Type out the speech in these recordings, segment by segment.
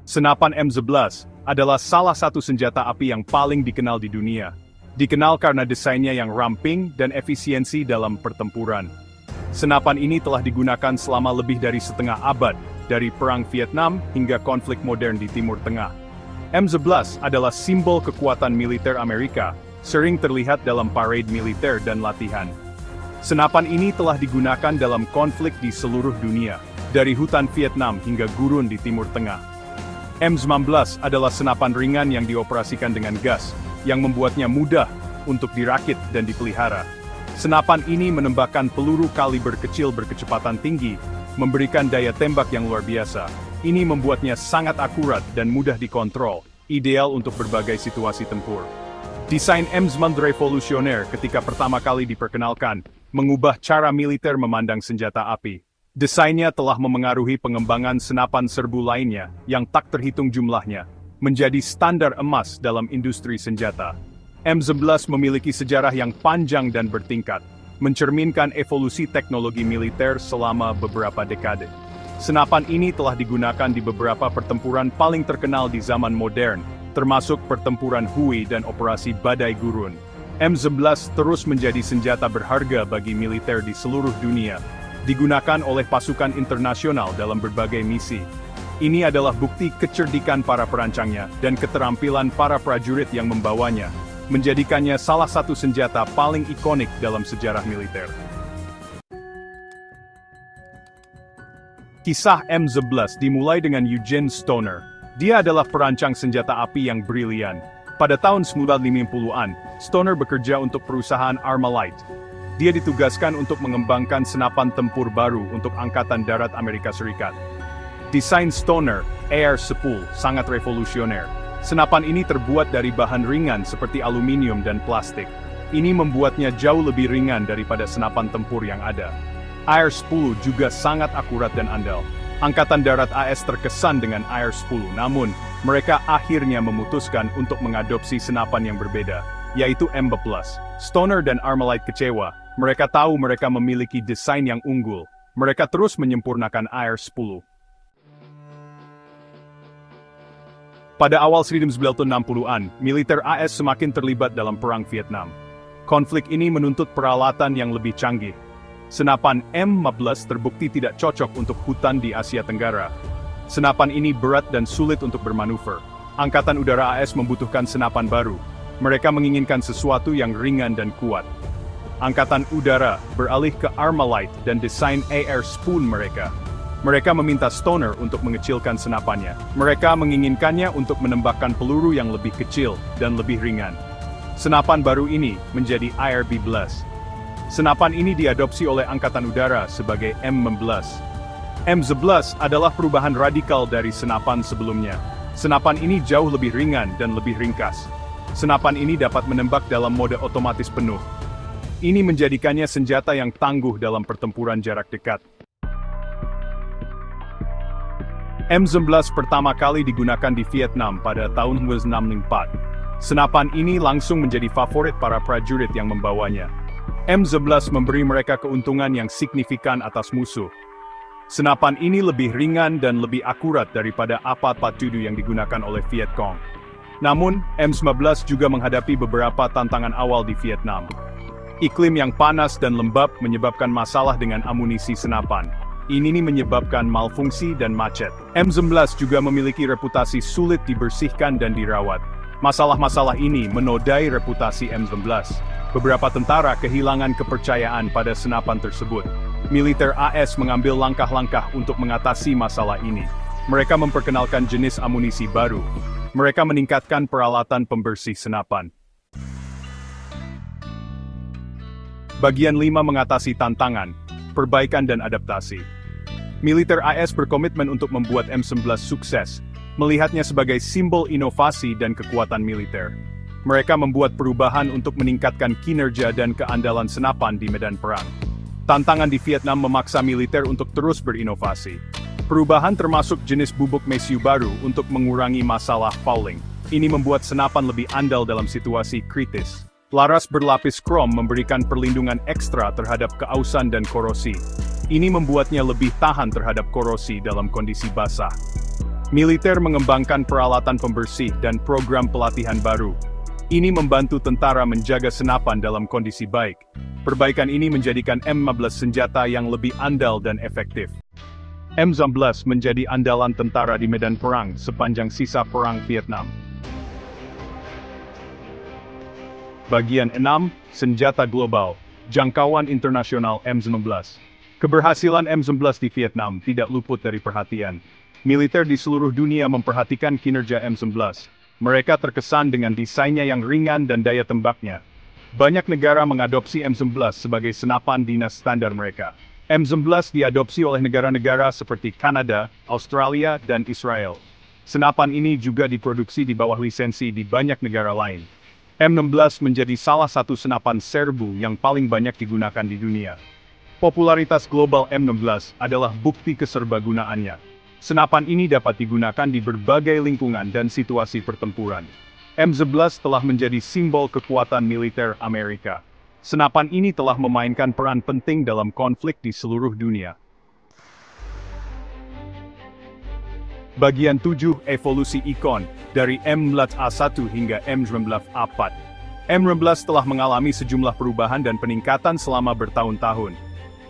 Senapan M11 adalah salah satu senjata api yang paling dikenal di dunia. Dikenal karena desainnya yang ramping dan efisiensi dalam pertempuran. Senapan ini telah digunakan selama lebih dari setengah abad, dari Perang Vietnam hingga konflik modern di Timur Tengah. M11 adalah simbol kekuatan militer Amerika, sering terlihat dalam parade militer dan latihan. Senapan ini telah digunakan dalam konflik di seluruh dunia, dari hutan Vietnam hingga gurun di Timur Tengah. M19 adalah senapan ringan yang dioperasikan dengan gas, yang membuatnya mudah untuk dirakit dan dipelihara. Senapan ini menembakkan peluru kaliber kecil berkecepatan tinggi, memberikan daya tembak yang luar biasa. Ini membuatnya sangat akurat dan mudah dikontrol, ideal untuk berbagai situasi tempur. Desain M19 revolusioner ketika pertama kali diperkenalkan, mengubah cara militer memandang senjata api. Desainnya telah memengaruhi pengembangan senapan serbu lainnya yang tak terhitung jumlahnya, menjadi standar emas dalam industri senjata. M11 memiliki sejarah yang panjang dan bertingkat, mencerminkan evolusi teknologi militer selama beberapa dekade. Senapan ini telah digunakan di beberapa pertempuran paling terkenal di zaman modern, termasuk pertempuran Hue dan operasi Badai Gurun. M11 terus menjadi senjata berharga bagi militer di seluruh dunia, digunakan oleh pasukan internasional dalam berbagai misi. Ini adalah bukti kecerdikan para perancangnya dan keterampilan para prajurit yang membawanya, menjadikannya salah satu senjata paling ikonik dalam sejarah militer. Kisah M11 dimulai dengan Eugene Stoner. Dia adalah perancang senjata api yang brilian. Pada tahun 1950-an, Stoner bekerja untuk perusahaan Armalite. Dia ditugaskan untuk mengembangkan senapan tempur baru untuk Angkatan Darat Amerika Serikat. Desain Stoner, AR-10, sangat revolusioner. Senapan ini terbuat dari bahan ringan seperti aluminium dan plastik. Ini membuatnya jauh lebih ringan daripada senapan tempur yang ada. AR-10 juga sangat akurat dan andal. Angkatan Darat AS terkesan dengan AR-10, namun mereka akhirnya memutuskan untuk mengadopsi senapan yang berbeda, yaitu M11. Stoner dan Armalite kecewa. Mereka tahu mereka memiliki desain yang unggul. Mereka terus menyempurnakan AR-10. Pada awal 1960-an, militer AS semakin terlibat dalam Perang Vietnam. Konflik ini menuntut peralatan yang lebih canggih. Senapan M15 terbukti tidak cocok untuk hutan di Asia Tenggara. Senapan ini berat dan sulit untuk bermanuver. Angkatan Udara AS membutuhkan senapan baru. Mereka menginginkan sesuatu yang ringan dan kuat. Angkatan Udara beralih ke Armalite dan desain AR-10 mereka. Mereka meminta Stoner untuk mengecilkan senapannya. Mereka menginginkannya untuk menembakkan peluru yang lebih kecil dan lebih ringan. Senapan baru ini menjadi IRB-11. Senapan ini diadopsi oleh Angkatan Udara sebagai M16. M11 adalah perubahan radikal dari senapan sebelumnya. Senapan ini jauh lebih ringan dan lebih ringkas. Senapan ini dapat menembak dalam mode otomatis penuh. Ini menjadikannya senjata yang tangguh dalam pertempuran jarak dekat. M11 pertama kali digunakan di Vietnam pada tahun 1964. Senapan ini langsung menjadi favorit para prajurit yang membawanya. M11 memberi mereka keuntungan yang signifikan atas musuh. Senapan ini lebih ringan dan lebih akurat daripada apa-apa yang digunakan oleh Viet Cong. Namun, M19 juga menghadapi beberapa tantangan awal di Vietnam. Iklim yang panas dan lembab menyebabkan masalah dengan amunisi senapan. Ini menyebabkan malfungsi dan macet. M19 juga memiliki reputasi sulit dibersihkan dan dirawat. Masalah-masalah ini menodai reputasi M19. Beberapa tentara kehilangan kepercayaan pada senapan tersebut. Militer AS mengambil langkah-langkah untuk mengatasi masalah ini. Mereka memperkenalkan jenis amunisi baru. Mereka meningkatkan peralatan pembersih senapan. Bagian 5 mengatasi tantangan, perbaikan dan adaptasi. Militer AS berkomitmen untuk membuat M19 sukses, melihatnya sebagai simbol inovasi dan kekuatan militer. Mereka membuat perubahan untuk meningkatkan kinerja dan keandalan senapan di medan perang. Tantangan di Vietnam memaksa militer untuk terus berinovasi. Perubahan termasuk jenis bubuk mesiu baru untuk mengurangi masalah fouling. Ini membuat senapan lebih andal dalam situasi kritis. Laras berlapis krom memberikan perlindungan ekstra terhadap keausan dan korosi. Ini membuatnya lebih tahan terhadap korosi dalam kondisi basah. Militer mengembangkan peralatan pembersih dan program pelatihan baru. Ini membantu tentara menjaga senapan dalam kondisi baik. Perbaikan ini menjadikan M15 senjata yang lebih andal dan efektif. M19 menjadi andalan tentara di medan perang sepanjang sisa Perang Vietnam. Bagian 6, Senjata Global, Jangkauan Internasional M19. Keberhasilan M19 di Vietnam tidak luput dari perhatian. Militer di seluruh dunia memperhatikan kinerja M19. Mereka terkesan dengan desainnya yang ringan dan daya tembaknya. Banyak negara mengadopsi M19 sebagai senapan dinas standar mereka. M19 diadopsi oleh negara-negara seperti Kanada, Australia, dan Israel. Senapan ini juga diproduksi di bawah lisensi di banyak negara lain. M16 menjadi salah satu senapan serbu yang paling banyak digunakan di dunia. Popularitas global M16 adalah bukti keserbagunaannya. Senapan ini dapat digunakan di berbagai lingkungan dan situasi pertempuran. M11 telah menjadi simbol kekuatan militer Amerika. Senapan ini telah memainkan peran penting dalam konflik di seluruh dunia. Bagian 7, Evolusi Ikon, dari M19A1 hingga M19A4. M19 telah mengalami sejumlah perubahan dan peningkatan selama bertahun-tahun.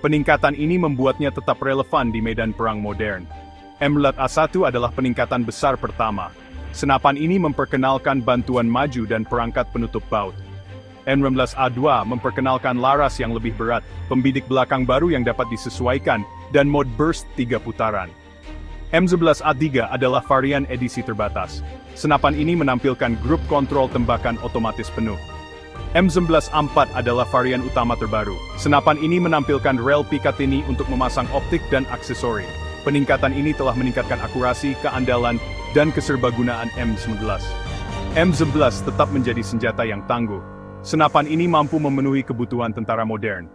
Peningkatan ini membuatnya tetap relevan di medan perang modern. M19A1 adalah peningkatan besar pertama. Senapan ini memperkenalkan bantuan maju dan perangkat penutup baut. M19A2 memperkenalkan laras yang lebih berat, pembidik belakang baru yang dapat disesuaikan, dan mode burst 3 putaran. M11A3 adalah varian edisi terbatas. Senapan ini menampilkan grup kontrol tembakan otomatis penuh. M11A4 adalah varian utama terbaru. Senapan ini menampilkan rel Picatinny untuk memasang optik dan aksesori. Peningkatan ini telah meningkatkan akurasi, keandalan, dan keserbagunaan M19. M11 tetap menjadi senjata yang tangguh. Senapan ini mampu memenuhi kebutuhan tentara modern.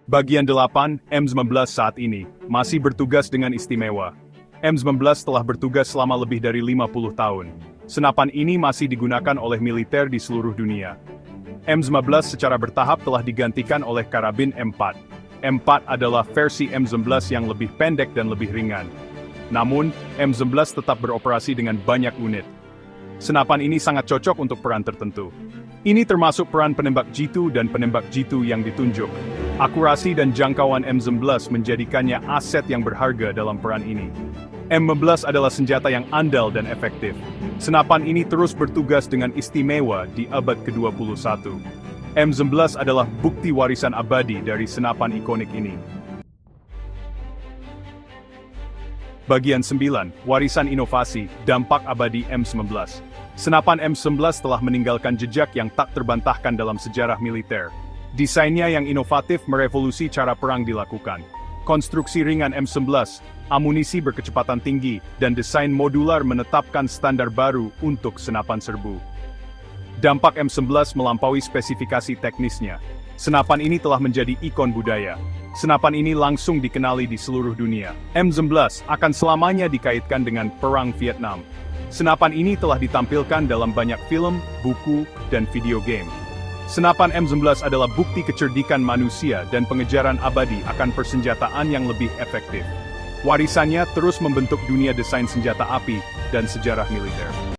Bagian 8, M19 saat ini, masih bertugas dengan istimewa. M19 telah bertugas selama lebih dari 50 tahun. Senapan ini masih digunakan oleh militer di seluruh dunia. M19 secara bertahap telah digantikan oleh karabin M4. M4 adalah versi M19 yang lebih pendek dan lebih ringan. Namun, M19 tetap beroperasi dengan banyak unit. Senapan ini sangat cocok untuk peran tertentu. Ini termasuk peran penembak jitu dan penembak jitu yang ditunjuk. Akurasi dan jangkauan M19 menjadikannya aset yang berharga dalam peran ini. M19 adalah senjata yang andal dan efektif. Senapan ini terus bertugas dengan istimewa di abad ke-21. M19 adalah bukti warisan abadi dari senapan ikonik ini. Bagian 9, Warisan Inovasi, Dampak Abadi M19. Senapan M19 telah meninggalkan jejak yang tak terbantahkan dalam sejarah militer. Desainnya yang inovatif merevolusi cara perang dilakukan. Konstruksi ringan M19, amunisi berkecepatan tinggi, dan desain modular menetapkan standar baru untuk senapan serbu. Dampak M19 melampaui spesifikasi teknisnya. Senapan ini telah menjadi ikon budaya. Senapan ini langsung dikenali di seluruh dunia. M19 akan selamanya dikaitkan dengan Perang Vietnam. Senapan ini telah ditampilkan dalam banyak film, buku, dan video game. Senapan M19 adalah bukti kecerdikan manusia dan pengejaran abadi akan persenjataan yang lebih efektif. Warisannya terus membentuk dunia desain senjata api dan sejarah militer.